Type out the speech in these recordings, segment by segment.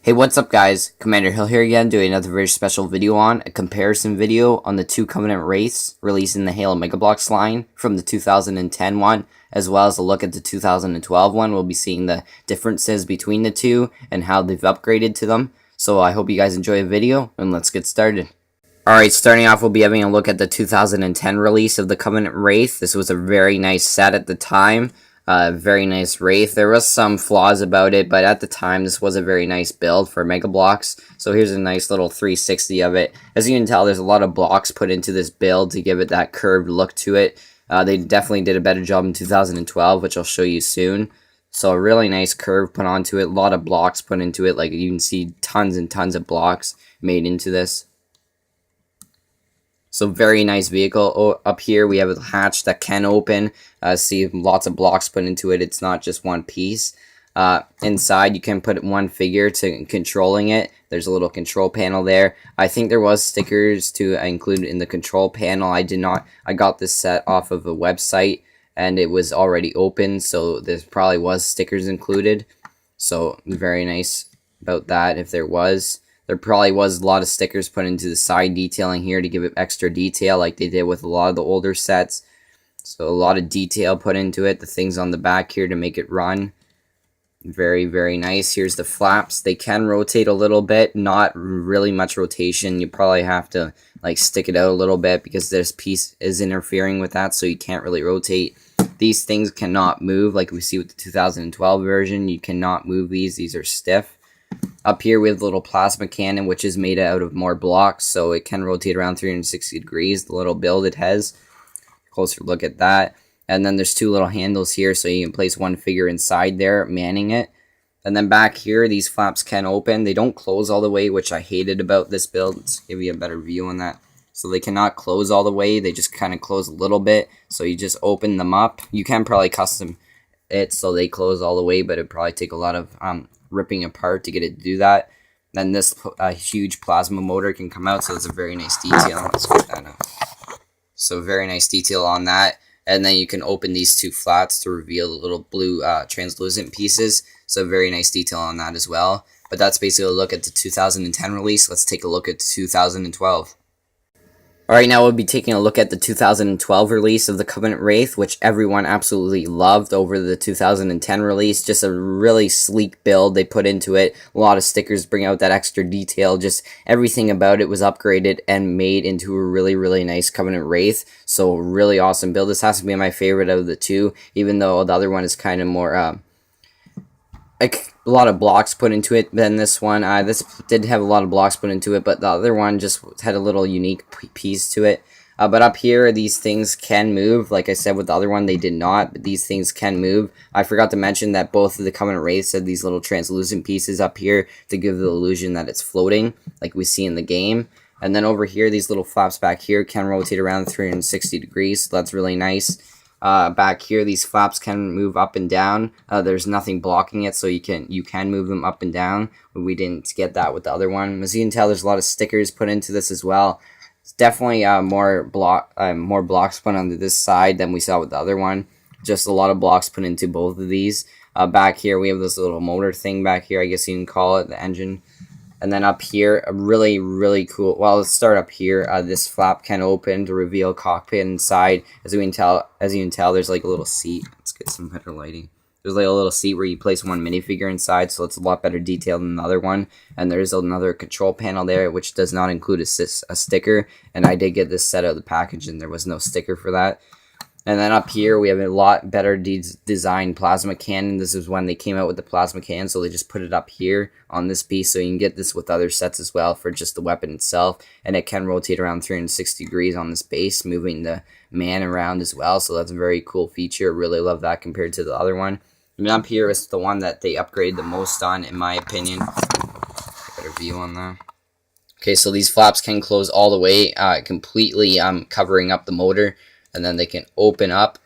Hey, what's up guys? Commander Hill here again, doing another very special video on a comparison video on the two Covenant Wraiths released in the Halo Mega Bloks line from the 2010 one, as well as a look at the 2012 one. We'll be seeing the differences between the two and how they've upgraded to them. So I hope you guys enjoy the video, and let's get started. Alright, starting off, we'll be having a look at the 2010 release of the Covenant Wraith. This was a very nice set at the time. Very nice Wraith. There was some flaws about it, but at the time, this was a very nice build for Mega Bloks. So here's a nice little 360 of it. As you can tell, there's a lot of blocks put into this build to give it that curved look to it. They definitely did a better job in 2012, which I'll show you soon. So a really nice curve put onto it. A lot of blocks put into it. Like you can see tons and tons of blocks made into this. So very nice vehicle. Oh, up here we have a hatch that can open. See lots of blocks put into it. It's not just one piece. Inside you can put one figure to controlling it. There's a little control panel there. I think there was stickers to include in the control panel. I did not. I got this set off of a website and it was already open, so there probably was stickers included. So very nice about that if there was. There probably was a lot of stickers put into the side detailing here to give it extra detail like they did with a lot of the older sets. So a lot of detail put into it. The things on the back here to make it run. Very, very nice. Here's the flaps. They can rotate a little bit. Not really much rotation. You probably have to like stick it out a little bit because this piece is interfering with that, so you can't really rotate. These things cannot move like we see with the 2012 version. You cannot move these. These are stiff. Up here we have the little plasma cannon, which is made out of more blocks, so it can rotate around 360 degrees, the little build it has. Closer look at that. And then there's two little handles here, so you can place one figure inside there, manning it. And then back here, these flaps can open. They don't close all the way, which I hated about this build. Let's give you a better view on that. So they cannot close all the way, they just kind of close a little bit, so you just open them up. You can probably custom it so they close all the way, but it'd probably take a lot of ripping apart to get it to do that. Then this huge plasma motor can come out, so it's a very nice detail. Let's get that out. So very nice detail on that. And then you can open these two flats to reveal the little blue translucent pieces. So very nice detail on that as well. But that's basically a look at the 2010 release. Let's take a look at 2012. Alright, now we'll be taking a look at the 2012 release of the Covenant Wraith, which everyone absolutely loved over the 2010 release. Just a really sleek build they put into it. A lot of stickers bring out that extra detail. Just everything about it was upgraded and made into a really, really nice Covenant Wraith. So really awesome build. This has to be my favorite of the two, even though the other one is kind of more like a lot of blocks put into it than this one. This did have a lot of blocks put into it, but the other one just had a little unique piece to it. But up here, these things can move. Like I said, with the other one, they did not, but these things can move. I forgot to mention that both of the Covenant Wraiths had these little translucent pieces up here to give the illusion that it's floating, like we see in the game. And then over here, these little flaps back here can rotate around 360 degrees, so that's really nice. Back here, these flaps can move up and down. There's nothing blocking it, so you can move them up and down. But we didn't get that with the other one. As you can tell, there's a lot of stickers put into this as well. It's definitely more blocks put onto this side than we saw with the other one. Just a lot of blocks put into both of these. Back here, we have this little motor thing back here. I guess you can call it the engine. And then up here, a really, really cool... Well, let's start up here. This flap can open to reveal cockpit inside. As you can tell, there's like a little seat. Let's get some better lighting. There's like a little seat where you place one minifigure inside, so it's a lot better detail than the other one. And there's another control panel there, which does not include a sticker. And I did get this set out of the package, and there was no sticker for that. And then up here, we have a lot better designed plasma cannon. This is when they came out with the plasma cannon, so they just put it up here on this piece. So you can get this with other sets as well for just the weapon itself. And it can rotate around 360 degrees on this base, moving the man around as well. So that's a very cool feature. Really love that compared to the other one. And up here is the one that they upgraded the most on, in my opinion. Better view on that. Okay, so these flaps can close all the way, completely covering up the motor. And then they can open up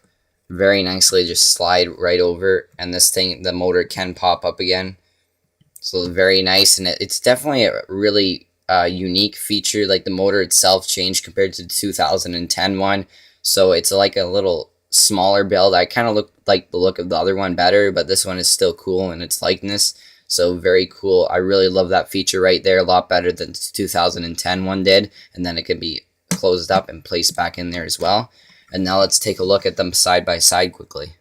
very nicely, just slide right over, and this thing, the motor can pop up again. So very nice, and it's definitely a really unique feature. Like the motor itself changed compared to the 2010 one, so it's like a little smaller build. I kind of like the look of the other one better, but this one is still cool in its likeness. So very cool. I really love that feature right there. A lot better than the 2010 one did. And then it can be closed up and placed back in there as well. And now let's take a look at them side by side quickly.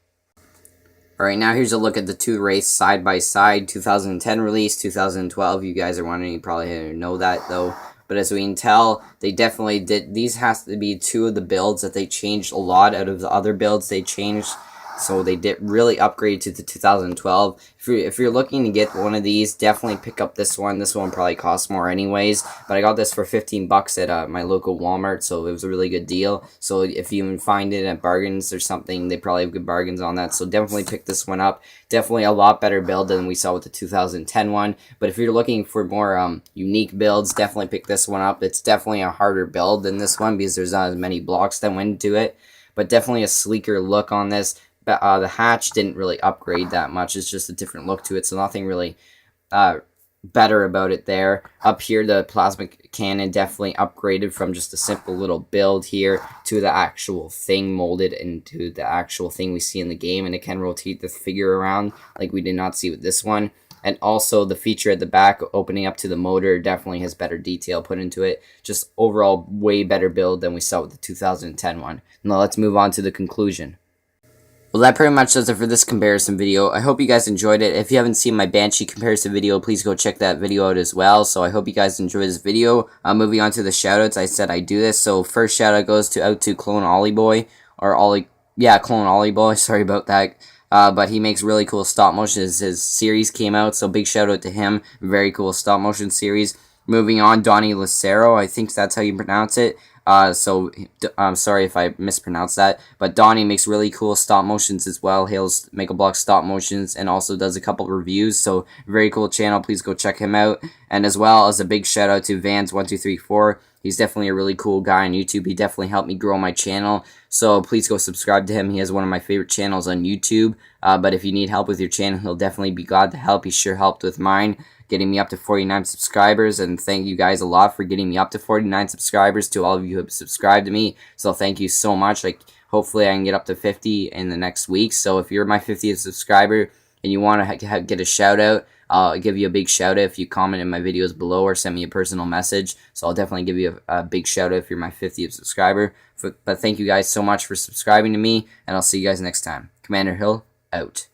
Alright, now here's a look at the two Wraiths side by side. 2010 release, 2012. You guys are wondering, you probably know that though. But as we can tell, they definitely did. These has to be two of the builds that they changed a lot out of the other builds they changed. So they did really upgrade to the 2012. If you're looking to get one of these, definitely pick up this one. This one probably costs more anyways. But I got this for 15 bucks at my local Walmart, so it was a really good deal. So if you even find it at bargains or something, they probably have good bargains on that. So definitely pick this one up. Definitely a lot better build than we saw with the 2010 one. But if you're looking for more unique builds, definitely pick this one up. It's definitely a harder build than this one because there's not as many blocks that went into it. But definitely a sleeker look on this. The hatch didn't really upgrade that much. It's just a different look to it, so nothing really better about it there. Up here, the plasma cannon definitely upgraded from just a simple little build here to the actual thing molded into the actual thing we see in the game, and it can rotate the figure around like we did not see with this one. And also the feature at the back opening up to the motor definitely has better detail put into it. Just overall way better build than we saw with the 2010 one. Now let's move on to the conclusion. Well, that pretty much does it for this comparison video. I hope you guys enjoyed it. If you haven't seen my Banshee comparison video, please go check that video out as well. So I hope you guys enjoyed this video. Moving on to the shoutouts, I said I do this. So first shoutout goes out to Clone Ollie Boy, or Ollie, yeah, Clone Ollie Boy. Sorry about that. But he makes really cool stop motion. His series came out, so big shout out to him. Very cool stop motion series. Moving on, Donnie Lucero, I think that's how you pronounce it. So I'm sorry if I mispronounced that, but Donnie makes really cool stop motions as well. Hails Mega Bloks stop motions and also does a couple reviews, so very cool channel. Please go check him out. And as well as a big shout out to Vans1234. He's definitely a really cool guy on YouTube. He definitely helped me grow my channel, so please go subscribe to him. He has one of my favorite channels on YouTube, but if you need help with your channel, he'll definitely be glad to help. He sure helped with mine, getting me up to 49 subscribers, and thank you guys a lot for getting me up to 49 subscribers, to all of you who have subscribed to me. So thank you so much. Like, hopefully I can get up to 50 in the next week. So if you're my 50th subscriber and you want to get a shout out, I'll give you a big shout out if you comment in my videos below or send me a personal message. So I'll definitely give you a big shout out if you're my 50th subscriber. But thank you guys so much for subscribing to me, and I'll see you guys next time. Commander Hill, out.